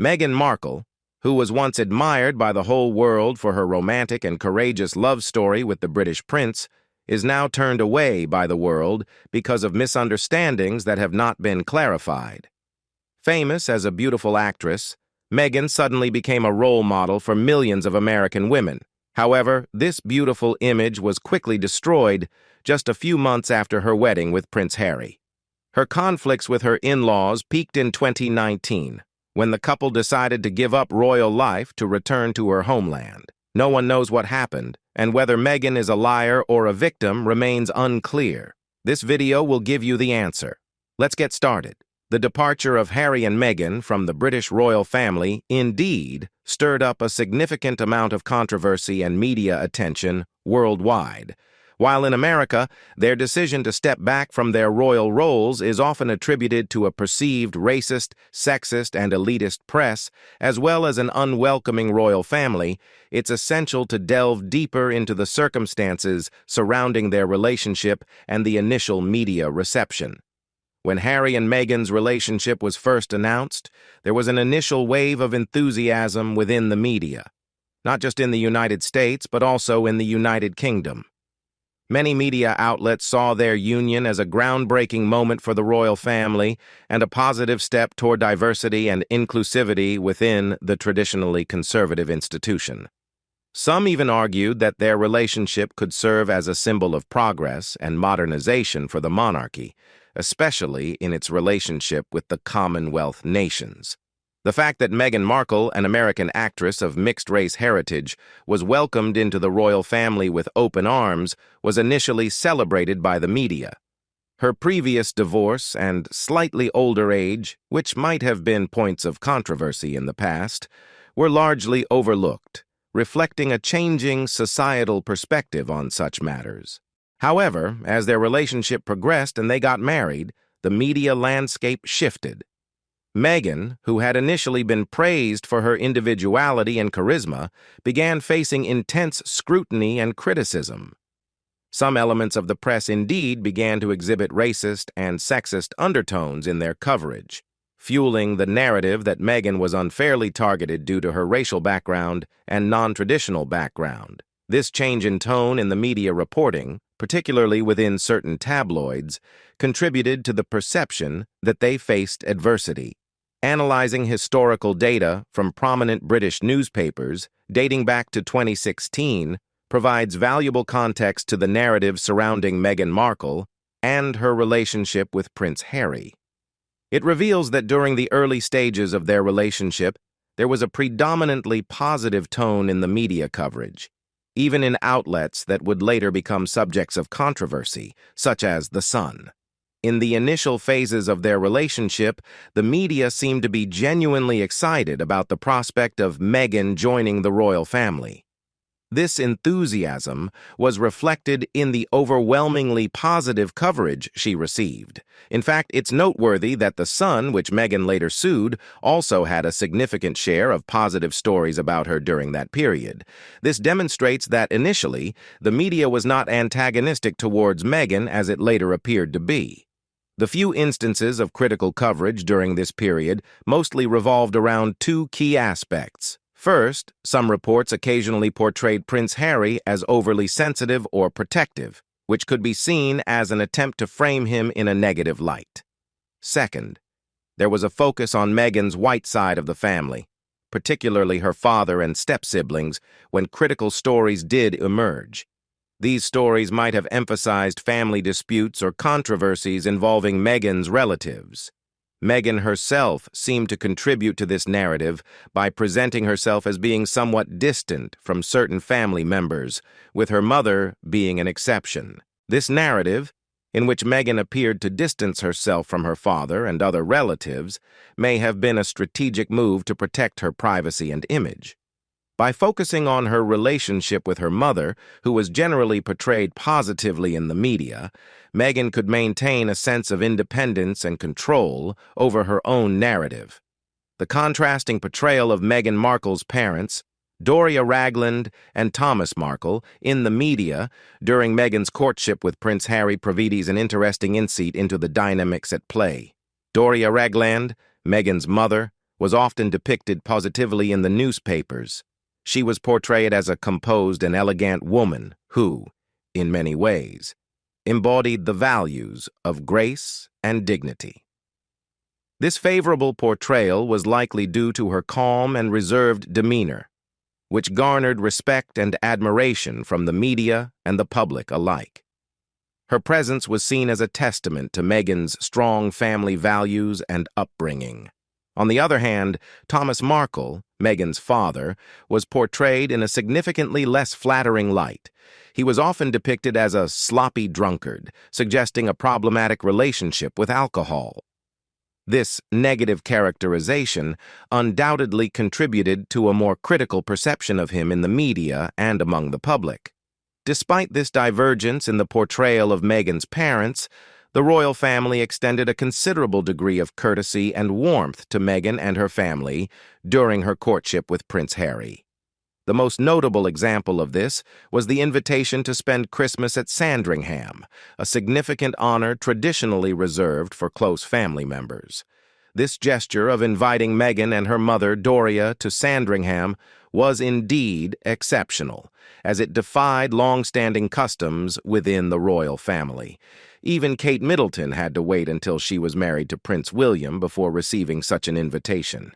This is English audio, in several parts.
Meghan Markle, who was once admired by the whole world for her romantic and courageous love story with the British prince, is now turned away by the world because of misunderstandings that have not been clarified. Famous as a beautiful actress, Meghan suddenly became a role model for millions of American women. However, this beautiful image was quickly destroyed just a few months after her wedding with Prince Harry. Her conflicts with her in-laws peaked in 2019, when the couple decided to give up royal life to return to her homeland. No one knows what happened, and whether Meghan is a liar or a victim remains unclear. This video will give you the answer. Let's get started. The departure of Harry and Meghan from the British royal family indeed stirred up a significant amount of controversy and media attention worldwide. While in America, their decision to step back from their royal roles is often attributed to a perceived racist, sexist, and elitist press, as well as an unwelcoming royal family, it's essential to delve deeper into the circumstances surrounding their relationship and the initial media reception. When Harry and Meghan's relationship was first announced, there was an initial wave of enthusiasm within the media, not just in the United States, but also in the United Kingdom. Many media outlets saw their union as a groundbreaking moment for the royal family and a positive step toward diversity and inclusivity within the traditionally conservative institution. Some even argued that their relationship could serve as a symbol of progress and modernization for the monarchy, especially in its relationship with the Commonwealth nations. The fact that Meghan Markle, an American actress of mixed-race heritage, was welcomed into the royal family with open arms was initially celebrated by the media. Her previous divorce and slightly older age, which might have been points of controversy in the past, were largely overlooked, reflecting a changing societal perspective on such matters. However, as their relationship progressed and they got married, the media landscape shifted. Meghan, who had initially been praised for her individuality and charisma, began facing intense scrutiny and criticism. Some elements of the press indeed began to exhibit racist and sexist undertones in their coverage, fueling the narrative that Meghan was unfairly targeted due to her racial background and non-traditional background. This change in tone in the media reporting, particularly within certain tabloids, contributed to the perception that they faced adversity. Analyzing historical data from prominent British newspapers dating back to 2016 provides valuable context to the narrative surrounding Meghan Markle and her relationship with Prince Harry. It reveals that during the early stages of their relationship, there was a predominantly positive tone in the media coverage, even in outlets that would later become subjects of controversy, such as The Sun. In the initial phases of their relationship, the media seemed to be genuinely excited about the prospect of Meghan joining the royal family. This enthusiasm was reflected in the overwhelmingly positive coverage she received. In fact, it's noteworthy that The Sun, which Meghan later sued, also had a significant share of positive stories about her during that period. This demonstrates that initially, the media was not antagonistic towards Meghan as it later appeared to be. The few instances of critical coverage during this period mostly revolved around two key aspects. First, some reports occasionally portrayed Prince Harry as overly sensitive or protective, which could be seen as an attempt to frame him in a negative light. Second, there was a focus on Meghan's white side of the family, particularly her father and step-siblings, when critical stories did emerge. These stories might have emphasized family disputes or controversies involving Meghan's relatives. Meghan herself seemed to contribute to this narrative by presenting herself as being somewhat distant from certain family members, with her mother being an exception. This narrative, in which Meghan appeared to distance herself from her father and other relatives, may have been a strategic move to protect her privacy and image. By focusing on her relationship with her mother, who was generally portrayed positively in the media, Meghan could maintain a sense of independence and control over her own narrative. The contrasting portrayal of Meghan Markle's parents, Doria Ragland and Thomas Markle, in the media during Meghan's courtship with Prince Harry provides an interesting insight into the dynamics at play. Doria Ragland, Meghan's mother, was often depicted positively in the newspapers. She was portrayed as a composed and elegant woman who, in many ways, embodied the values of grace and dignity. This favorable portrayal was likely due to her calm and reserved demeanor, which garnered respect and admiration from the media and the public alike. Her presence was seen as a testament to Meghan's strong family values and upbringing. On the other hand, Thomas Markle, Meghan's father, was portrayed in a significantly less flattering light. He was often depicted as a sloppy drunkard, suggesting a problematic relationship with alcohol. This negative characterization undoubtedly contributed to a more critical perception of him in the media and among the public. Despite this divergence in the portrayal of Meghan's parents, the royal family extended a considerable degree of courtesy and warmth to Meghan and her family during her courtship with Prince Harry. The most notable example of this was the invitation to spend Christmas at Sandringham, a significant honor traditionally reserved for close family members. This gesture of inviting Meghan and her mother, Doria, to Sandringham was indeed exceptional, as it defied long-standing customs within the royal family. Even Kate Middleton had to wait until she was married to Prince William before receiving such an invitation.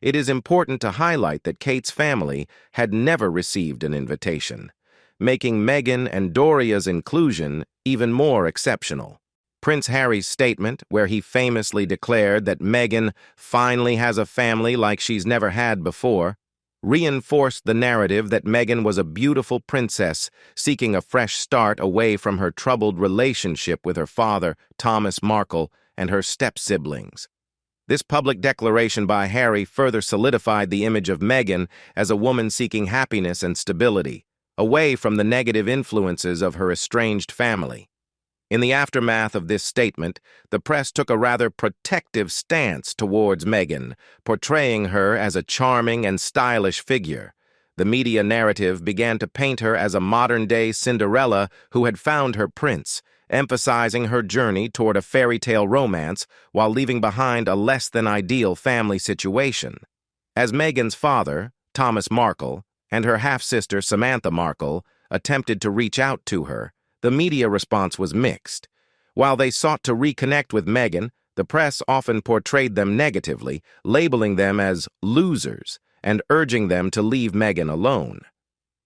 It is important to highlight that Kate's family had never received an invitation, making Meghan and Doria's inclusion even more exceptional. Prince Harry's statement, where he famously declared that Meghan finally has a family like she's never had before, reinforced the narrative that Meghan was a beautiful princess seeking a fresh start away from her troubled relationship with her father, Thomas Markle, and her step-siblings. This public declaration by Harry further solidified the image of Meghan as a woman seeking happiness and stability, away from the negative influences of her estranged family. In the aftermath of this statement, the press took a rather protective stance towards Meghan, portraying her as a charming and stylish figure. The media narrative began to paint her as a modern-day Cinderella who had found her prince, emphasizing her journey toward a fairy tale romance while leaving behind a less-than-ideal family situation. As Meghan's father, Thomas Markle, and her half-sister Samantha Markle attempted to reach out to her, the media response was mixed. While they sought to reconnect with Meghan, the press often portrayed them negatively, labeling them as losers and urging them to leave Meghan alone.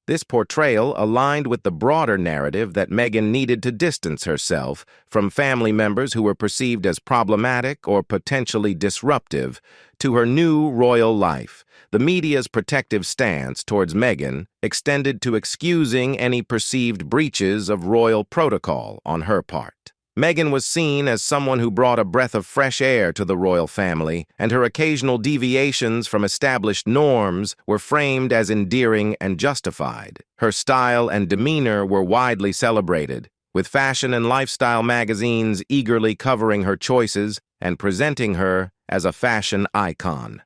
This portrayal aligned with the broader narrative that Meghan needed to distance herself from family members who were perceived as problematic or potentially disruptive to her new royal life. The media's protective stance towards Meghan extended to excusing any perceived breaches of royal protocol on her part. Meghan was seen as someone who brought a breath of fresh air to the royal family, and her occasional deviations from established norms were framed as endearing and justified. Her style and demeanor were widely celebrated, with fashion and lifestyle magazines eagerly covering her choices and presenting her as a fashion icon.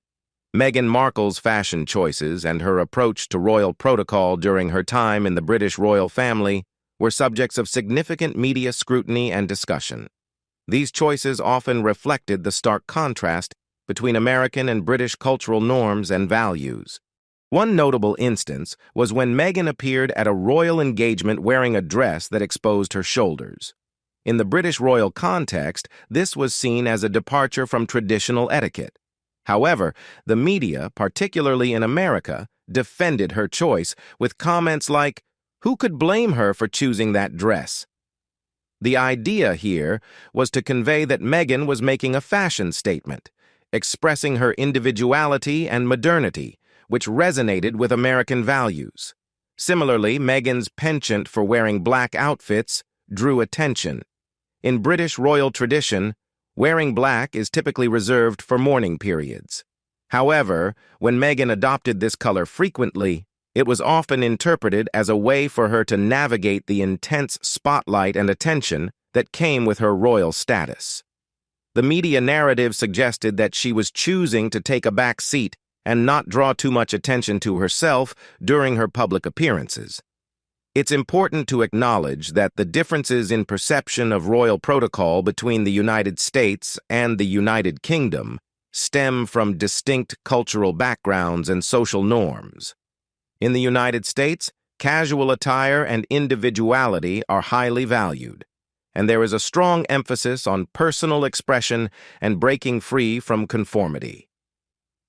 Meghan Markle's fashion choices and her approach to royal protocol during her time in the British royal family were subjects of significant media scrutiny and discussion. These choices often reflected the stark contrast between American and British cultural norms and values. One notable instance was when Meghan appeared at a royal engagement wearing a dress that exposed her shoulders. In the British royal context, this was seen as a departure from traditional etiquette. However, the media, particularly in America, defended her choice with comments like, "Who could blame her for choosing that dress?" The idea here was to convey that Meghan was making a fashion statement, expressing her individuality and modernity, which resonated with American values. Similarly, Meghan's penchant for wearing black outfits drew attention. In British royal tradition, wearing black is typically reserved for mourning periods. However, when Meghan adopted this color frequently, it was often interpreted as a way for her to navigate the intense spotlight and attention that came with her royal status. The media narrative suggested that she was choosing to take a back seat and not draw too much attention to herself during her public appearances. It's important to acknowledge that the differences in perception of royal protocol between the United States and the United Kingdom stem from distinct cultural backgrounds and social norms. In the United States, casual attire and individuality are highly valued, and there is a strong emphasis on personal expression and breaking free from conformity.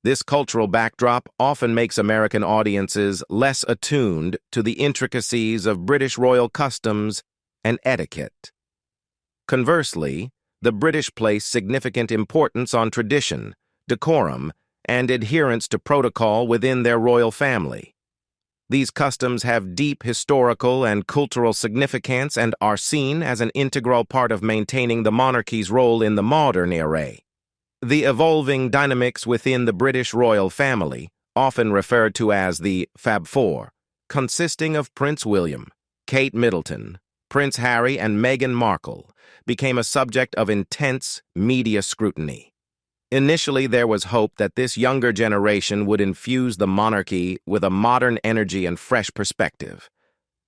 This cultural backdrop often makes American audiences less attuned to the intricacies of British royal customs and etiquette. Conversely, the British place significant importance on tradition, decorum, and adherence to protocol within their royal family. These customs have deep historical and cultural significance and are seen as an integral part of maintaining the monarchy's role in the modern era. The evolving dynamics within the British royal family, often referred to as the Fab Four, consisting of Prince William, Kate Middleton, Prince Harry, and Meghan Markle, became a subject of intense media scrutiny. Initially, there was hope that this younger generation would infuse the monarchy with a modern energy and fresh perspective.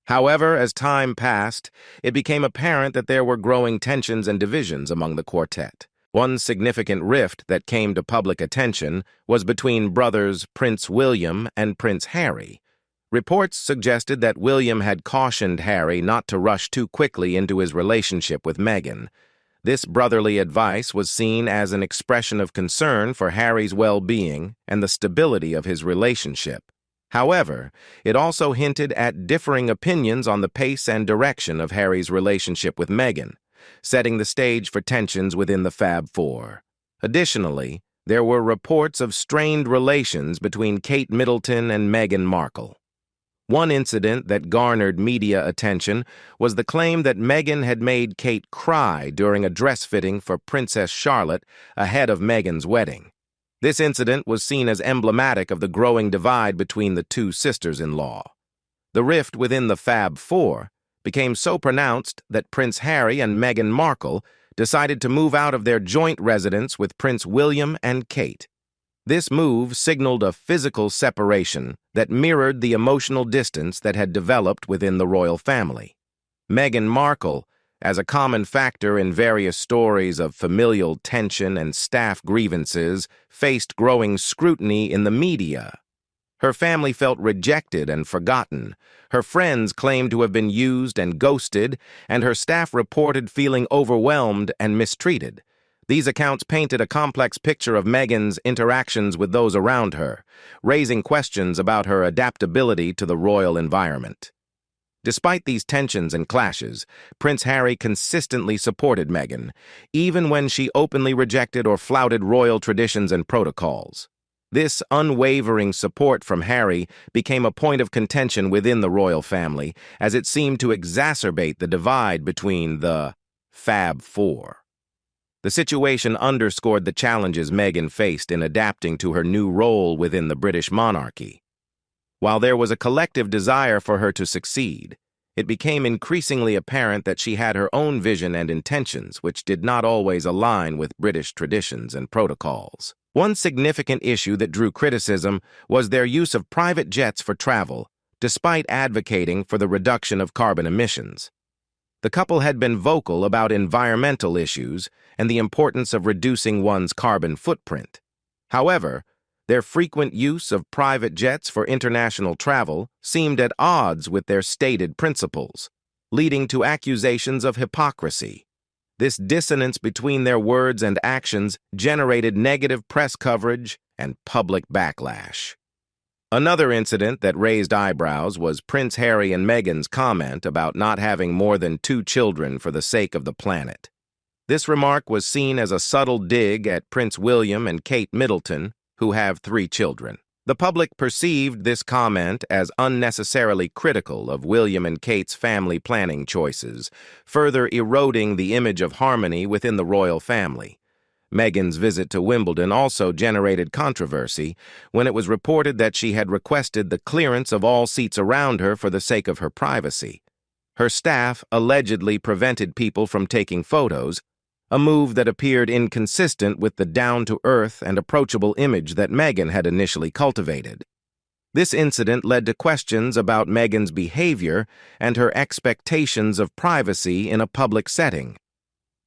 However, as time passed, it became apparent that there were growing tensions and divisions among the quartet. One significant rift that came to public attention was between brothers Prince William and Prince Harry. Reports suggested that William had cautioned Harry not to rush too quickly into his relationship with Meghan. This brotherly advice was seen as an expression of concern for Harry's well-being and the stability of his relationship. However, it also hinted at differing opinions on the pace and direction of Harry's relationship with Meghan, setting the stage for tensions within the Fab Four. Additionally, there were reports of strained relations between Kate Middleton and Meghan Markle. One incident that garnered media attention was the claim that Meghan had made Kate cry during a dress fitting for Princess Charlotte ahead of Meghan's wedding. This incident was seen as emblematic of the growing divide between the two sisters-in-law. The rift within the Fab Four became so pronounced that Prince Harry and Meghan Markle decided to move out of their joint residence with Prince William and Kate. This move signaled a physical separation that mirrored the emotional distance that had developed within the royal family. Meghan Markle, as a common factor in various stories of familial tension and staff grievances, faced growing scrutiny in the media. Her family felt rejected and forgotten. Her friends claimed to have been used and ghosted, and her staff reported feeling overwhelmed and mistreated. These accounts painted a complex picture of Meghan's interactions with those around her, raising questions about her adaptability to the royal environment. Despite these tensions and clashes, Prince Harry consistently supported Meghan, even when she openly rejected or flouted royal traditions and protocols. This unwavering support from Harry became a point of contention within the royal family, as it seemed to exacerbate the divide between the Fab Four. The situation underscored the challenges Meghan faced in adapting to her new role within the British monarchy. While there was a collective desire for her to succeed, it became increasingly apparent that she had her own vision and intentions, which did not always align with British traditions and protocols. One significant issue that drew criticism was their use of private jets for travel, despite advocating for the reduction of carbon emissions. The couple had been vocal about environmental issues and the importance of reducing one's carbon footprint. However, their frequent use of private jets for international travel seemed at odds with their stated principles, leading to accusations of hypocrisy. This dissonance between their words and actions generated negative press coverage and public backlash. Another incident that raised eyebrows was Prince Harry and Meghan's comment about not having more than 2 children for the sake of the planet. This remark was seen as a subtle dig at Prince William and Kate Middleton, who have 3 children. The public perceived this comment as unnecessarily critical of William and Kate's family planning choices, further eroding the image of harmony within the royal family. Meghan's visit to Wimbledon also generated controversy when it was reported that she had requested the clearance of all seats around her for the sake of her privacy. Her staff allegedly prevented people from taking photos, a move that appeared inconsistent with the down-to-earth and approachable image that Meghan had initially cultivated. This incident led to questions about Meghan's behavior and her expectations of privacy in a public setting.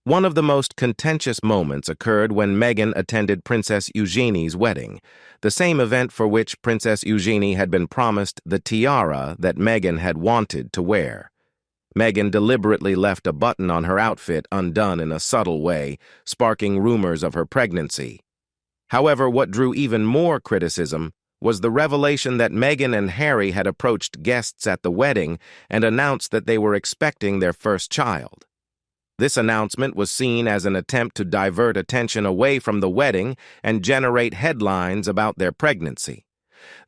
One of the most contentious moments occurred when Meghan attended Princess Eugenie's wedding, the same event for which Princess Eugenie had been promised the tiara that Meghan had wanted to wear. Meghan deliberately left a button on her outfit undone in a subtle way, sparking rumors of her pregnancy. However, what drew even more criticism was the revelation that Meghan and Harry had approached guests at the wedding and announced that they were expecting their first child. This announcement was seen as an attempt to divert attention away from the wedding and generate headlines about their pregnancy.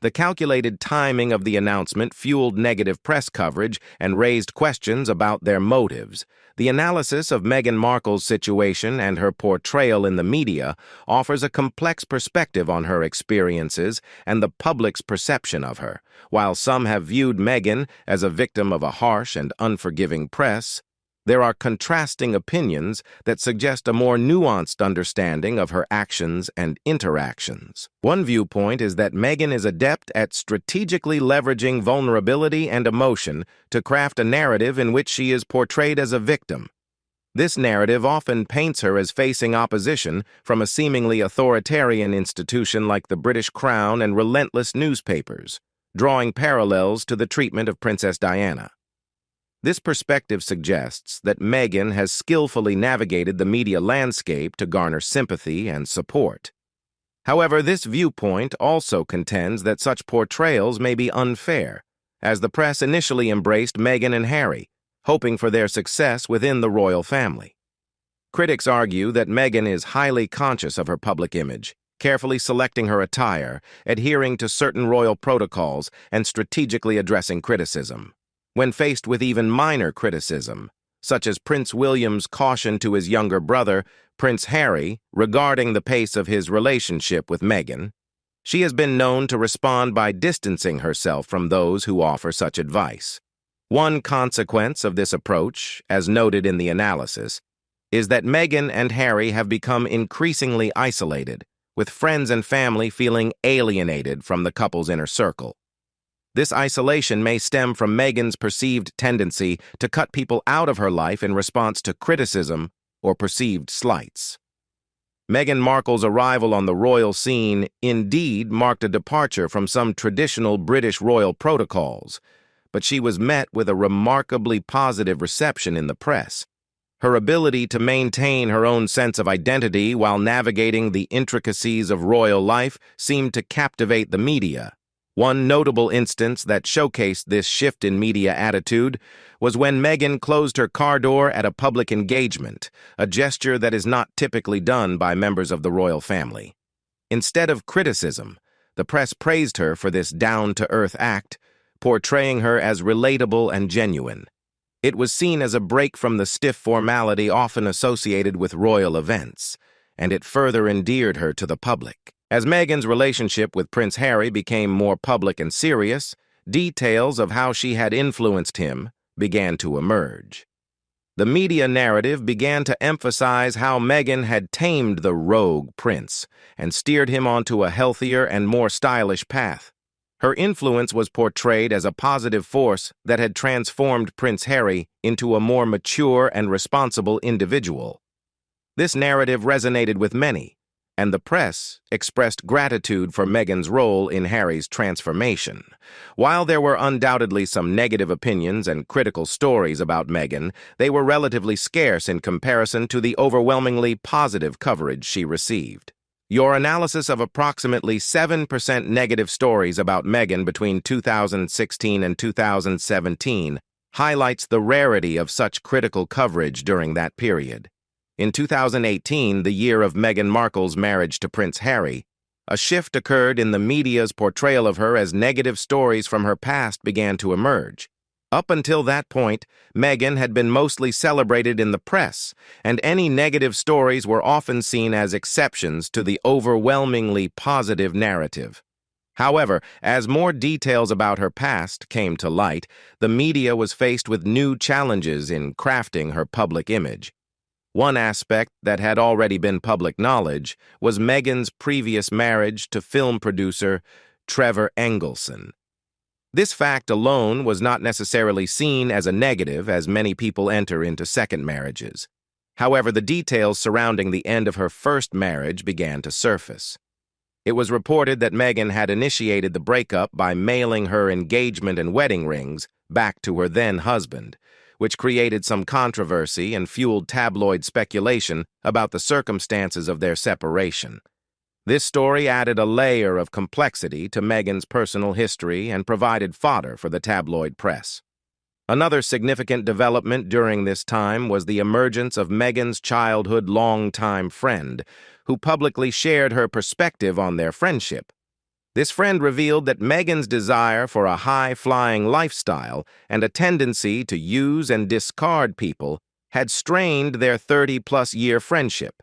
The calculated timing of the announcement fueled negative press coverage and raised questions about their motives. The analysis of Meghan Markle's situation and her portrayal in the media offers a complex perspective on her experiences and the public's perception of her. While some have viewed Meghan as a victim of a harsh and unforgiving press, there are contrasting opinions that suggest a more nuanced understanding of her actions and interactions. One viewpoint is that Meghan is adept at strategically leveraging vulnerability and emotion to craft a narrative in which she is portrayed as a victim. This narrative often paints her as facing opposition from a seemingly authoritarian institution like the British Crown and relentless newspapers, drawing parallels to the treatment of Princess Diana. This perspective suggests that Meghan has skillfully navigated the media landscape to garner sympathy and support. However, this viewpoint also contends that such portrayals may be unfair, as the press initially embraced Meghan and Harry, hoping for their success within the royal family. Critics argue that Meghan is highly conscious of her public image, carefully selecting her attire, adhering to certain royal protocols, and strategically addressing criticism. When faced with even minor criticism, such as Prince William's caution to his younger brother, Prince Harry, regarding the pace of his relationship with Meghan, she has been known to respond by distancing herself from those who offer such advice. One consequence of this approach, as noted in the analysis, is that Meghan and Harry have become increasingly isolated, with friends and family feeling alienated from the couple's inner circle. This isolation may stem from Meghan's perceived tendency to cut people out of her life in response to criticism or perceived slights. Meghan Markle's arrival on the royal scene indeed marked a departure from some traditional British royal protocols, but she was met with a remarkably positive reception in the press. Her ability to maintain her own sense of identity while navigating the intricacies of royal life seemed to captivate the media. One notable instance that showcased this shift in media attitude was when Meghan closed her car door at a public engagement, a gesture that is not typically done by members of the royal family. Instead of criticism, the press praised her for this down-to-earth act, portraying her as relatable and genuine. It was seen as a break from the stiff formality often associated with royal events, and it further endeared her to the public. As Meghan's relationship with Prince Harry became more public and serious, details of how she had influenced him began to emerge. The media narrative began to emphasize how Meghan had tamed the rogue prince and steered him onto a healthier and more stylish path. Her influence was portrayed as a positive force that had transformed Prince Harry into a more mature and responsible individual. This narrative resonated with many, and the press expressed gratitude for Meghan's role in Harry's transformation. While there were undoubtedly some negative opinions and critical stories about Meghan, they were relatively scarce in comparison to the overwhelmingly positive coverage she received. Your analysis of approximately 7% negative stories about Meghan between 2016 and 2017 highlights the rarity of such critical coverage during that period. In 2018, the year of Meghan Markle's marriage to Prince Harry, a shift occurred in the media's portrayal of her as negative stories from her past began to emerge. Up until that point, Meghan had been mostly celebrated in the press, and any negative stories were often seen as exceptions to the overwhelmingly positive narrative. However, as more details about her past came to light, the media was faced with new challenges in crafting her public image. One aspect that had already been public knowledge was Meghan's previous marriage to film producer Trevor Engelson. This fact alone was not necessarily seen as a negative, as many people enter into second marriages. However, the details surrounding the end of her first marriage began to surface. It was reported that Meghan had initiated the breakup by mailing her engagement and wedding rings back to her then-husband, which created some controversy and fueled tabloid speculation about the circumstances of their separation. This story added a layer of complexity to Meghan's personal history and provided fodder for the tabloid press. Another significant development during this time was the emergence of Meghan's childhood longtime friend, who publicly shared her perspective on their friendship. This friend revealed that Meghan's desire for a high-flying lifestyle and a tendency to use and discard people had strained their 30-plus-year friendship.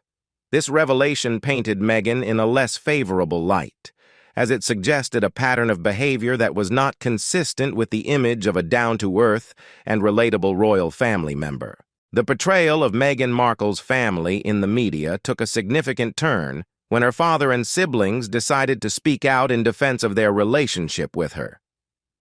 This revelation painted Meghan in a less favorable light, as it suggested a pattern of behavior that was not consistent with the image of a down-to-earth and relatable royal family member. The portrayal of Meghan Markle's family in the media took a significant turn when her father and siblings decided to speak out in defense of their relationship with her.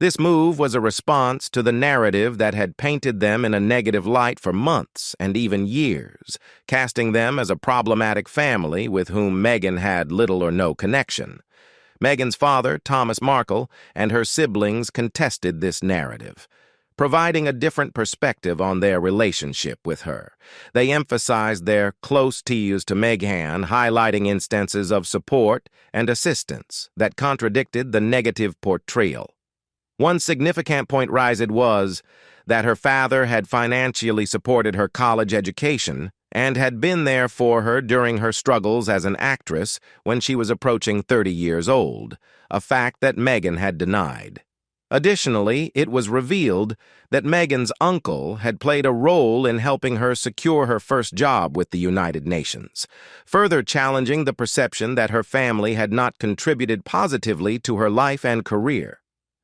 This move was a response to the narrative that had painted them in a negative light for months and even years, casting them as a problematic family with whom Meghan had little or no connection. Meghan's father, Thomas Markle, and her siblings contested this narrative, providing a different perspective on their relationship with her. They emphasized their close ties to Meghan, highlighting instances of support and assistance that contradicted the negative portrayal. One significant point raised was that her father had financially supported her college education and had been there for her during her struggles as an actress when she was approaching 30 years old, a fact that Meghan had denied. Additionally, it was revealed that Meghan's uncle had played a role in helping her secure her first job with the United Nations, further challenging the perception that her family had not contributed positively to her life and career.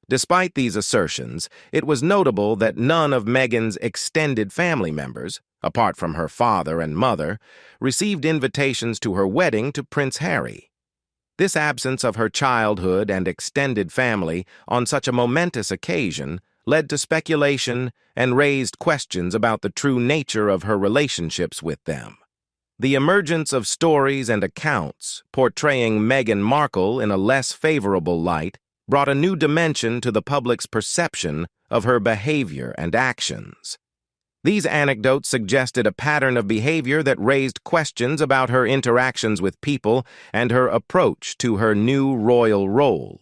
Despite these assertions, it was notable that none of Meghan's extended family members, apart from her father and mother, received invitations to her wedding to Prince Harry. This absence of her childhood and extended family on such a momentous occasion led to speculation and raised questions about the true nature of her relationships with them. The emergence of stories and accounts portraying Meghan Markle in a less favorable light brought a new dimension to the public's perception of her behavior and actions. These anecdotes suggested a pattern of behavior that raised questions about her interactions with people and her approach to her new royal role.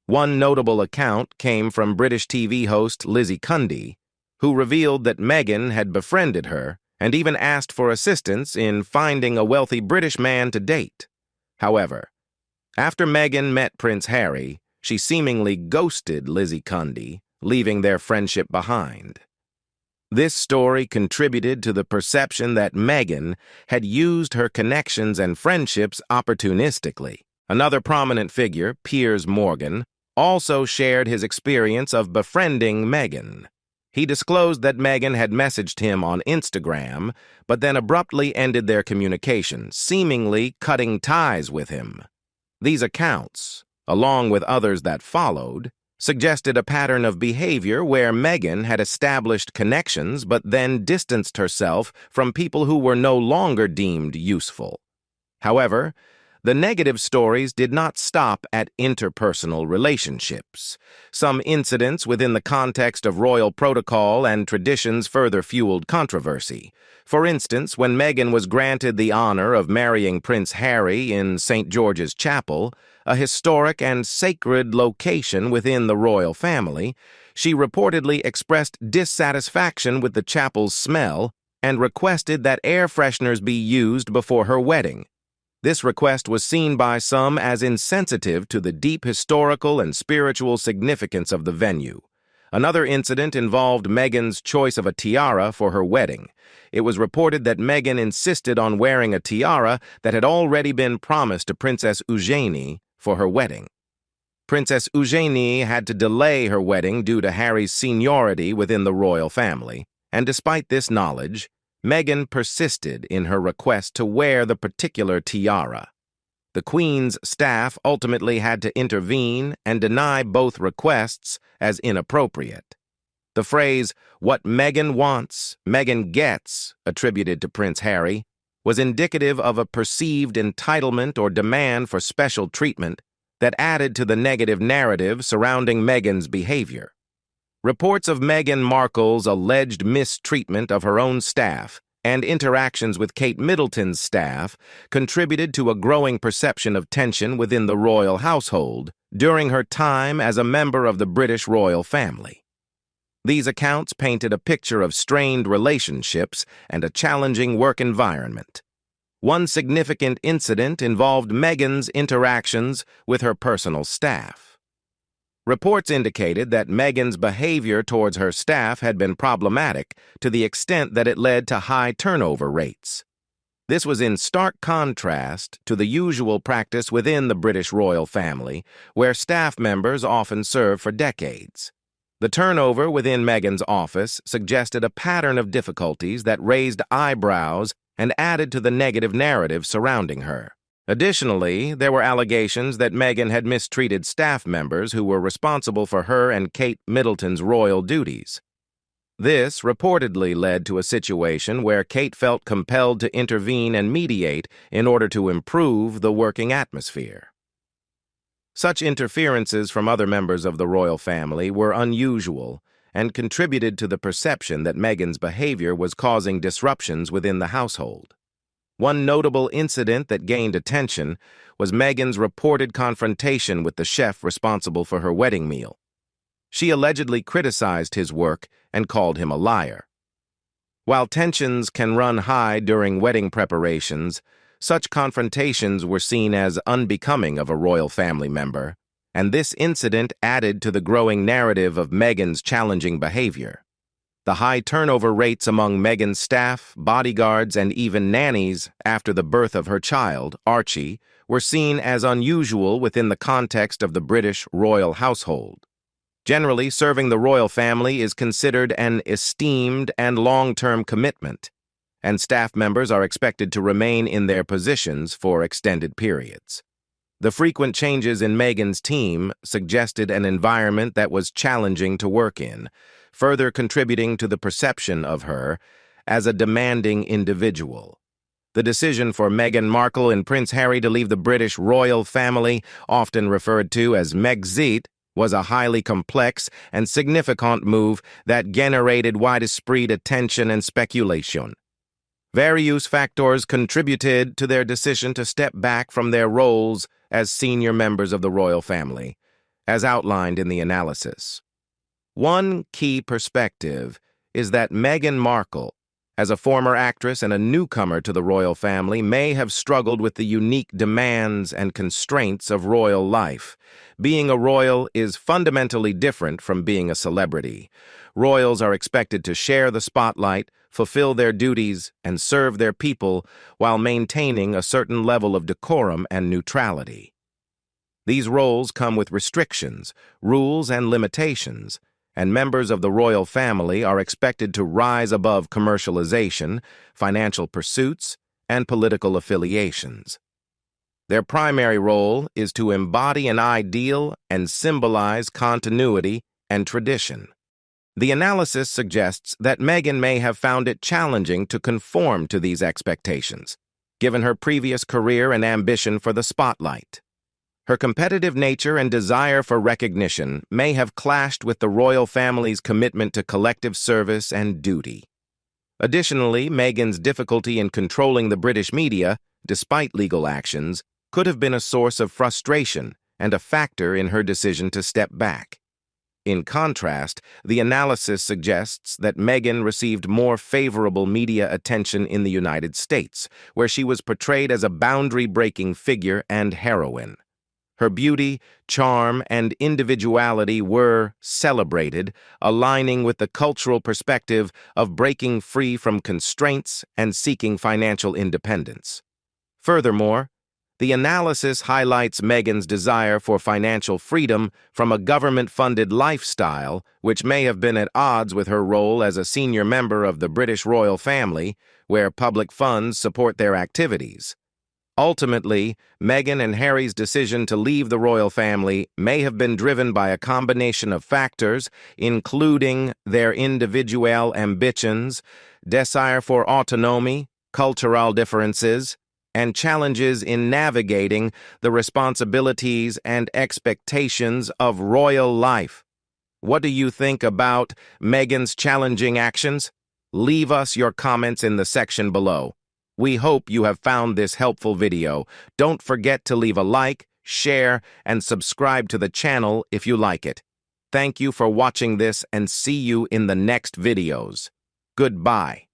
One notable account came from British TV host Lizzie Cundy, who revealed that Meghan had befriended her and even asked for assistance in finding a wealthy British man to date. However, after Meghan met Prince Harry, she seemingly ghosted Lizzie Cundy, leaving their friendship behind. This story contributed to the perception that Meghan had used her connections and friendships opportunistically. Another prominent figure, Piers Morgan, also shared his experience of befriending Meghan. He disclosed that Meghan had messaged him on Instagram, but then abruptly ended their communication, seemingly cutting ties with him. These accounts, along with others that followed, suggested a pattern of behavior where Meghan had established connections but then distanced herself from people who were no longer deemed useful. However, the negative stories did not stop at interpersonal relationships. Some incidents within the context of royal protocol and traditions further fueled controversy. For instance, when Meghan was granted the honor of marrying Prince Harry in St. George's Chapel, a historic and sacred location within the royal family, she reportedly expressed dissatisfaction with the chapel's smell and requested that air fresheners be used before her wedding. This request was seen by some as insensitive to the deep historical and spiritual significance of the venue. Another incident involved Meghan's choice of a tiara for her wedding. It was reported that Meghan insisted on wearing a tiara that had already been promised to Princess Eugenie for her wedding. Princess Eugenie had to delay her wedding due to Harry's seniority within the royal family, and despite this knowledge, Meghan persisted in her request to wear the particular tiara. The Queen's staff ultimately had to intervene and deny both requests as inappropriate. The phrase, "what Meghan wants, Meghan gets," attributed to Prince Harry, was indicative of a perceived entitlement or demand for special treatment that added to the negative narrative surrounding Meghan's behavior. Reports of Meghan Markle's alleged mistreatment of her own staff and interactions with Kate Middleton's staff contributed to a growing perception of tension within the royal household during her time as a member of the British royal family. These accounts painted a picture of strained relationships and a challenging work environment. One significant incident involved Meghan's interactions with her personal staff. Reports indicated that Meghan's behavior towards her staff had been problematic to the extent that it led to high turnover rates. This was in stark contrast to the usual practice within the British royal family, where staff members often serve for decades. The turnover within Meghan's office suggested a pattern of difficulties that raised eyebrows and added to the negative narrative surrounding her. Additionally, there were allegations that Meghan had mistreated staff members who were responsible for her and Kate Middleton's royal duties. This reportedly led to a situation where Kate felt compelled to intervene and mediate in order to improve the working atmosphere. Such interferences from other members of the royal family were unusual and contributed to the perception that Meghan's behavior was causing disruptions within the household. One notable incident that gained attention was Meghan's reported confrontation with the chef responsible for her wedding meal. She allegedly criticized his work and called him a liar. While tensions can run high during wedding preparations, such confrontations were seen as unbecoming of a royal family member, and this incident added to the growing narrative of Meghan's challenging behavior. The high turnover rates among Meghan's staff, bodyguards, and even nannies after the birth of her child, Archie, were seen as unusual within the context of the British royal household. Generally, serving the royal family is considered an esteemed and long-term commitment, and staff members are expected to remain in their positions for extended periods. The frequent changes in Meghan's team suggested an environment that was challenging to work in, further contributing to the perception of her as a demanding individual. The decision for Meghan Markle and Prince Harry to leave the British royal family, often referred to as Megxit, was a highly complex and significant move that generated widespread attention and speculation. Various factors contributed to their decision to step back from their roles as senior members of the royal family, as outlined in the analysis. One key perspective is that Meghan Markle, as a former actress and a newcomer to the royal family, may have struggled with the unique demands and constraints of royal life. Being a royal is fundamentally different from being a celebrity. Royals are expected to share the spotlight, fulfill their duties, and serve their people while maintaining a certain level of decorum and neutrality. These roles come with restrictions, rules, and limitations, and members of the royal family are expected to rise above commercialization, financial pursuits, and political affiliations. Their primary role is to embody an ideal and symbolize continuity and tradition. The analysis suggests that Meghan may have found it challenging to conform to these expectations, given her previous career and ambition for the spotlight. Her competitive nature and desire for recognition may have clashed with the royal family's commitment to collective service and duty. Additionally, Meghan's difficulty in controlling the British media, despite legal actions, could have been a source of frustration and a factor in her decision to step back. In contrast, the analysis suggests that Meghan received more favorable media attention in the United States, where she was portrayed as a boundary-breaking figure and heroine. Her beauty, charm, and individuality were celebrated, aligning with the cultural perspective of breaking free from constraints and seeking financial independence. Furthermore, the analysis highlights Meghan's desire for financial freedom from a government-funded lifestyle, which may have been at odds with her role as a senior member of the British royal family, where public funds support their activities. Ultimately, Meghan and Harry's decision to leave the royal family may have been driven by a combination of factors, including their individual ambitions, desire for autonomy, cultural differences, and challenges in navigating the responsibilities and expectations of royal life. What do you think about Meghan's challenging actions? Leave us your comments in the section below. We hope you have found this helpful video. Don't forget to leave a like, share, and subscribe to the channel if you like it. Thank you for watching this and see you in the next videos. Goodbye.